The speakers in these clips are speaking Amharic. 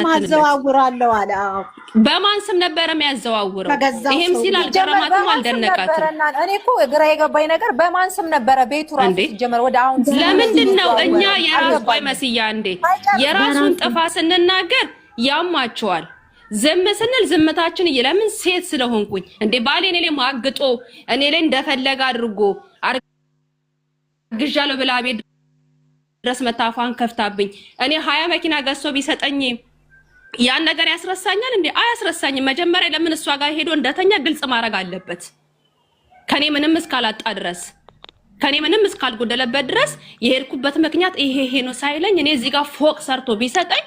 ማዘዋውራለሁ አለ። በማን ስም ነበር የሚያዘዋውረው? ይሄም ሲል አልገረማትም አልደነቃትም። እኔ እኮ ግራ የገባኝ ነገር በማን ስም ነበር ቤቱ ራሱ ሲጀመር ወደ አሁን ለምንድን ነው እኛ የራሱ መስያ እንዴ የራሱን ጥፋት ስንናገር ያማቸዋል? ዝም ስንል ዝምታችን ለምን ሴት ስለሆንኩኝ እንዴ ባሌ እኔ ላይ ማግጦ እኔ ላይ እንደፈለገ አድርጎ አርግዣለሁ ብላ ቤት ድረስ መታፋን ከፍታብኝ እኔ 20 መኪና ገዝቶ ቢሰጠኝ ያን ነገር ያስረሳኛል እንዴ? አያስረሳኝም። መጀመሪያ ለምን እሷ ጋር ሄዶ እንደተኛ ግልጽ ማድረግ አለበት። ከኔ ምንም እስካላጣ ድረስ ከኔ ምንም እስካልጎደለበት ድረስ የሄድኩበት ምክንያት ይሄ ነው ሳይለኝ እኔ እዚህ ጋር ፎቅ ሰርቶ ቢሰጠኝ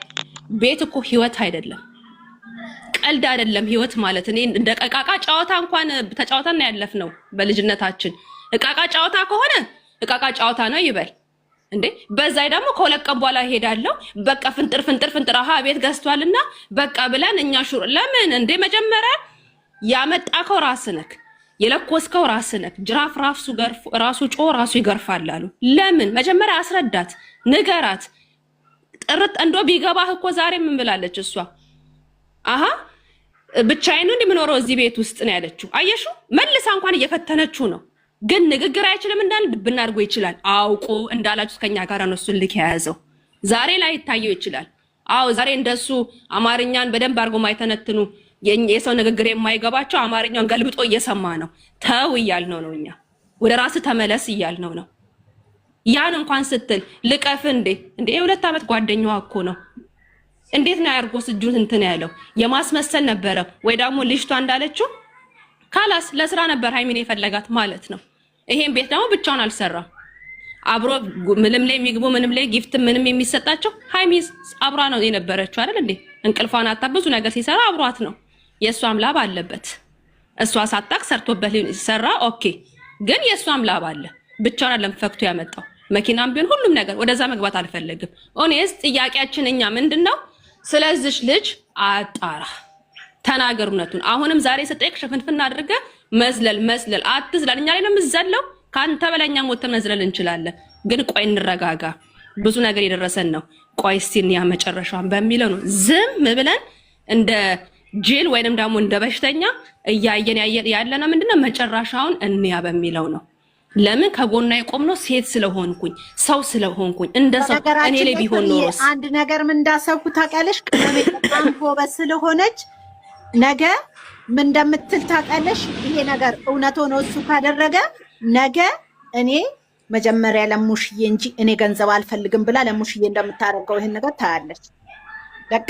ቤት እኮ ህይወት አይደለም፣ ቀልድ አይደለም ህይወት ማለት። እኔ እንደ ቀቃቃ ጨዋታ እንኳን ተጫውተን ያለፍነው በልጅነታችን። እቃቃ ጨዋታ ከሆነ እቃቃ ጨዋታ ነው ይበል እንዴ። በዛይ ደግሞ ከሁለት ቀን በኋላ ሄዳለሁ በቃ ፍንጥር አሃ ቤት ገዝቷልና በቃ ብለን እኛ ሹር ለምን እንዴ? መጀመሪያ ያመጣከው ራስነክ የለኮስከው ራስነክ ጅራፍ ራሱ ጮ ራሱ ይገርፋል አሉ። ለምን መጀመሪያ አስረዳት፣ ንገራት። ጥርጥ እንዶ ቢገባህ እኮ ዛሬ ምን ብላለች እሷ? አሃ ብቻዬን ነው እንደምኖረው እዚህ ቤት ውስጥ ነው ያለችው። አየሹ መልሳ እንኳን እየፈተነችው ነው። ግን ንግግር አይችልም እንዳል ድብና አድርጎ ይችላል። አውቆ እንዳላችሁ ከኛ ጋር ነው እሱን ልክ የያዘው። ዛሬ ላይ ይታየው ይችላል። አዎ ዛሬ እንደሱ አማርኛን በደንብ አድርጎ ማይተነትኑ የሰው ንግግር የማይገባቸው አማርኛውን ገልብጦ እየሰማ ነው። ተው እያልነው ነው እኛ። ወደ ራስ ተመለስ እያልነው ነው። ያን እንኳን ስትል ልቀፍ እንዴ የሁለት ዓመት ጓደኛዋ እኮ ነው። እንዴት ነው ያርጎስ እጁን እንትን ያለው? የማስመሰል ነበረ ወይ ደግሞ ልጅቷ እንዳለችው ካላስ ለስራ ነበር ሃይሚን የፈለጋት ማለት ነው። ይሄን ቤት ደግሞ ብቻውን አልሰራም። አብሮ ምንም ላይ የሚግቡ ምንም ላይ ጊፍት ምንም የሚሰጣቸው ሃይሚስ አብሯ ነው የነበረችው አይደል እንዴ? እንቅልፏን አጣ ብዙ ነገር ሲሰራ አብሯት ነው። የሷም ላብ አለበት። እሷ ሳታቅ ሰርቶበት ሲሰራ ኦኬ፣ ግን የሷም ላብ አለ። ብቻውን አይደለም ፈክቶ ያመጣው። መኪናም ቢሆን ሁሉም ነገር ወደዛ መግባት አልፈልግም። ኦኔስት ጥያቄያችን እኛ ምንድነው? ስለዚህ ልጅ አጣራ ተናገር እውነቱን። አሁንም ዛሬ ስጠይቅ ሽፍንፍና አድርገ መዝለል አትዝለል። እኛ ላይ ነው የምትዘለው። ካንተ በላኛ ሞተ መዝለል እንችላለን። ግን ቆይ እንረጋጋ። ብዙ ነገር የደረሰን ነው። ቆይ እስቲ ያ መጨረሻውን በሚለው ነው ዝም ብለን እንደ ጄል ወይንም ደግሞ እንደ በሽተኛ እያየን ያለና ምንድነው መጨረሻውን እንያ በሚለው ነው። ለምን ከጎና የቆምነው ሴት ስለሆንኩኝ ሰው ስለሆንኩኝ እንደ ሰው እኔ ላይ ቢሆን ኖሮስ አንድ ነገር ምን እንዳሰብኩ ታውቂያለሽ? ቅመሜ በጣም ጎበዝ ስለሆነች ነገ ምን እንደምትል ታውቂያለሽ? ይሄ ነገር እውነት ሆኖ እሱ ካደረገ ነገ እኔ መጀመሪያ ለሙሽዬ እንጂ እኔ ገንዘብ አልፈልግም ብላ ለሙሽዬ እንደምታደርገው ይሄን ነገር ታያለች። በቃ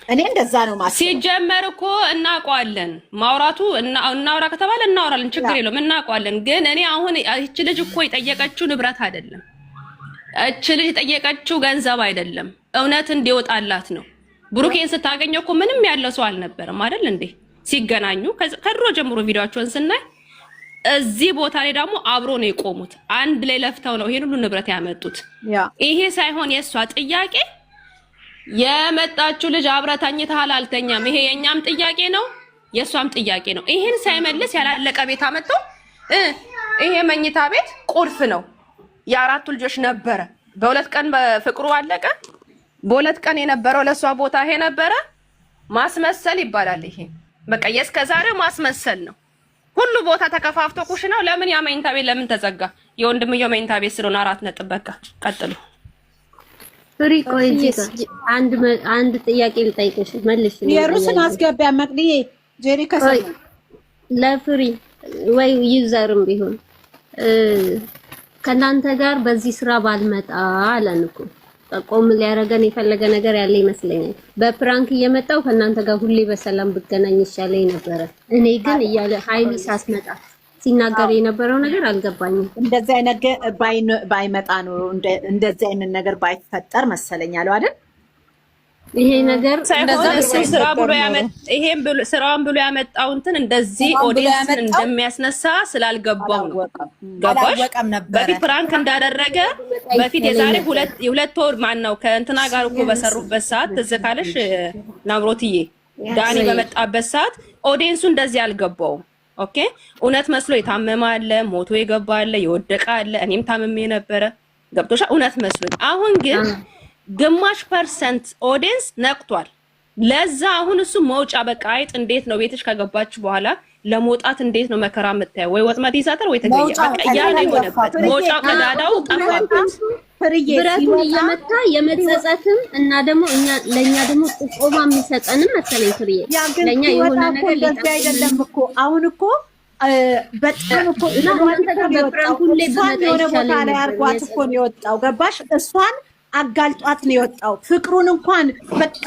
እኔ እንደዛ ነው ማለት። ሲጀመር እኮ እናውቀዋለን። ማውራቱ እናውራ ከተባለ እናወራለን፣ ችግር የለውም እናውቀዋለን። ግን እኔ አሁን እቺ ልጅ እኮ የጠየቀችው ንብረት አይደለም። እቺ ልጅ የጠየቀችው ገንዘብ አይደለም፣ እውነት እንዲወጣላት ነው። ብሩኬን ስታገኘው እኮ ምንም ያለው ሰው አልነበረም አይደል እንዴ? ሲገናኙ ከድሮ ጀምሮ ቪዲዮአቸውን ስናይ እዚህ ቦታ ላይ ደግሞ አብሮ ነው የቆሙት። አንድ ላይ ለፍተው ነው ይሄን ሁሉ ንብረት ያመጡት። ይሄ ሳይሆን የሷ ጥያቄ የመጣችው ልጅ አብረታኝ ተሃል አልተኛም። ይሄ የኛም ጥያቄ ነው የሷም ጥያቄ ነው። ይሄን ሳይመልስ ያላለቀ ቤት አመጡ። ይሄ መኝታ ቤት ቁልፍ ነው። የአራቱ ልጆች ነበረ። በሁለት ቀን በፍቅሩ አለቀ። በሁለት ቀን የነበረው ለሷ ቦታ ይሄ ነበረ። ማስመሰል ይባላል ይሄ። በቃ የስከዛሬው ማስመሰል ነው። ሁሉ ቦታ ተከፋፍቶ ኩሽናው ለምን ያ መኝታ ቤት ለምን ተዘጋ? የወንድምየው መኝታ ቤት ስለሆነ 4 ነጥብ። በቃ ቀጥሉ። ፍሪ ቆይጂ አንድ ጥያቄ ልጠይቅሽ መልሽ። የሩስን አስገቢያ መቅዲዬ ጄሪ ከሰለ ለፍሪ ወይ ዩዘርም ቢሆን ከናንተ ጋር በዚህ ስራ ባልመጣ አለን እኮ ቆም ሊያረጋን የፈለገ ነገር ያለ ይመስለኛል። በፕራንክ እየመጣው ከናንተ ጋር ሁሌ በሰላም ብገናኝ ይሻለኝ ነበር። እኔ ግን እያለ ሃይሚ ሳስመጣ ሲናገር የነበረው ነገር አልገባኝም። እንደዚህ አይነት ባይመጣ ነው እንደዚህ አይነት ነገር ባይፈጠር መሰለኝ አለው አይደል? ይሄ ነገር እንደዚህ ስራ ብሎ ይሄን ስራውን ብሎ ያመጣው እንትን እንደዚህ ኦዲየንስን እንደሚያስነሳ ስላልገባው ነው። ገባሽ? በፊት ፕራንክ እንዳደረገ በፊት የዛሬ ሁለት ወር ማን ነው ከእንትና ጋር እኮ በሰሩበት ሰዓት ትዝ ካለሽ ናብሮትዬ ዳኒ በመጣበት ሰዓት ኦዲየንሱ እንደዚህ አልገባውም። ኦኬ እውነት መስሎ የታመመ አለ፣ ሞቶ የገባ አለ፣ የወደቀ አለ። እኔም ታመሜ ነበረ። ገብቶሻ? እውነት መስሎኝ። አሁን ግን ግማሽ ፐርሰንት ኦዲየንስ ነቅቷል። ለዛ አሁን እሱ መውጫ በቃ አይጥ እንዴት ነው ቤትሽ ከገባች በኋላ ለመውጣት እንዴት ነው መከራ የምታየው? ወይ ወጥመድ ይዛታል ወይ ተገኘ በቃ ያ ነው የሆነበት። መውጫ ቀዳዳው ጠፋበት። ብረቱን እየመታ የመጸጸትም እና ደግሞ ለኛ ደግሞ ጥቆማ የሚሰጠንም መሰለኝ ፍርዬ ለኛ የሆነ ነገር ለዚህ አይደለም እኮ አሁን እኮ በጣም እኮ ሁሌ የሆነ ቦታ ላይ አርጓት እኮ ነው የወጣው። ገባሽ? እሷን አጋልጧት ነው የወጣው። ፍቅሩን እንኳን በቃ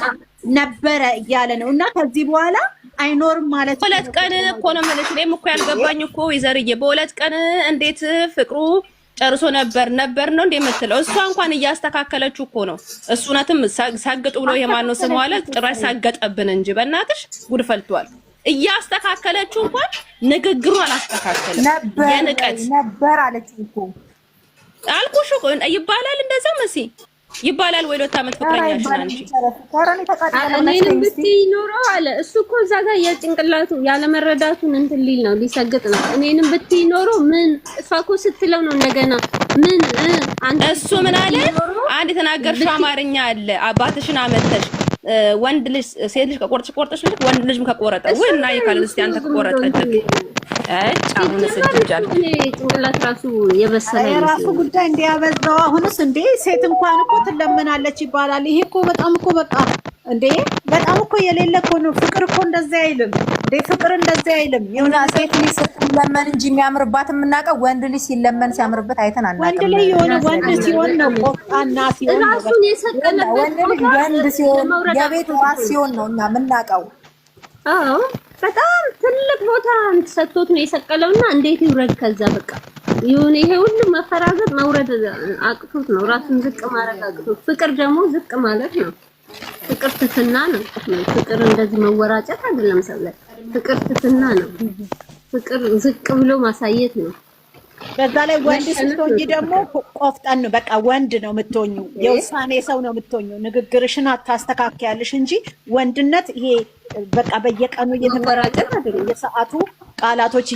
ነበረ እያለ ነው እና ከዚህ በኋላ አይኖርም ማለት ነው። በሁለት ቀን እኮ ነው የምልሽ። እኔም እኮ ያልገባኝ እኮ ይዘርዬ በሁለት ቀን እንዴት ፍቅሩ ጨርሶ ነበር ነው እንደ የምትለው እሷ እንኳን እያስተካከለችው እኮ ነው። እሱ እውነትም ሳግጡ ብሎ የማነው ስም ዋለ ጭራሽ ሳገጠብን እንጂ በእናትሽ ጉድ ፈልቷል። እያስተካከለችው እንኳን ንግግሩ አላስተካከለም። የንቀት ነበር አለች እኮ አልኩሽ እኮ ይባላል እንደዛው መሲ ይባላል ወይ ለት አመት ፍቅረኛሽ አንቺ እኔንም ብትይ ኖሮ አለ እሱ እኮ እዛ ጋር የጭንቅላቱ ያለ መረዳቱን እንትን ሊል ነው ሊሰግጥ ነው። እኔንም ብትይ ኖሮ ምን እሷ እኮ ስትለው ነው እንደገና ምን አንተ እሱ ምን አለ አንድ የተናገርሽው አማርኛ አለ አባትሽን አመተሽ ወንድ ልጅ ሴት ልጅ ከቆርጠሽ ልጅ ወንድ ልጅም ከቆረጠ ወይ እና ይካል እስቲ አንተ ከቆረጠች አሁን ስጅጃል ጭንቅላት ራሱ የበሰለ የራሱ ጉዳይ እንዲያበዛው አሁንስ እንዴ ሴት እንኳን እኮ ትለመናለች ይባላል። ይሄ እኮ በጣም እኮ በቃ እንዴ በጣም እኮ የሌለ እኮ ነው። ፍቅር እኮ እንደዛ አይልም እንዴ ፍቅር እንደዛ አይልም። የሆነ ሴት ልጅ ሲለመን እንጂ የሚያምርባት የምናውቀው ወንድ ልጅ ሲለመን ሲያምርበት አይተን አናውቅም። ወንድ ልጅ የሆነ ወንድ ሲሆን ነው ቆጣና ሲሆን ነው ራሱን የሰጠነበት ወንድ ልጅ ወንድ ሲሆን የቤት ዋስ ሲሆን ነው እኛ የምናውቀው። አዎ በጣም ትልቅ ቦታ ሰጥቶት ነው የሰቀለውና እንዴት ይውረድ ከዛ በቃ ይሁን ይሄ ሁሉ መፈራገጥ መውረድ አቅቶት ነው ራሱን ዝቅ ማድረግ አቅቶት። ፍቅር ደግሞ ዝቅ ማለት ነው። ፍቅር ትትና ነው። ፍቅር እንደዚህ መወራጨት አይደለም። ሰብለ ፍቅር ትትና ነው። ፍቅር ዝቅ ብሎ ማሳየት ነው። በዛ ላይ ወንድ ስትሆኚ ደግሞ ቆፍጠን ነው በቃ ወንድ ነው የምትሆኙ። የውሳኔ ሰው ነው የምትሆኙ። ንግግርሽን አታስተካክያለሽ እንጂ ወንድነት ይሄ በቃ በየቀኑ እየተወራጨት አይደለም። የሰዓቱ ቃላቶች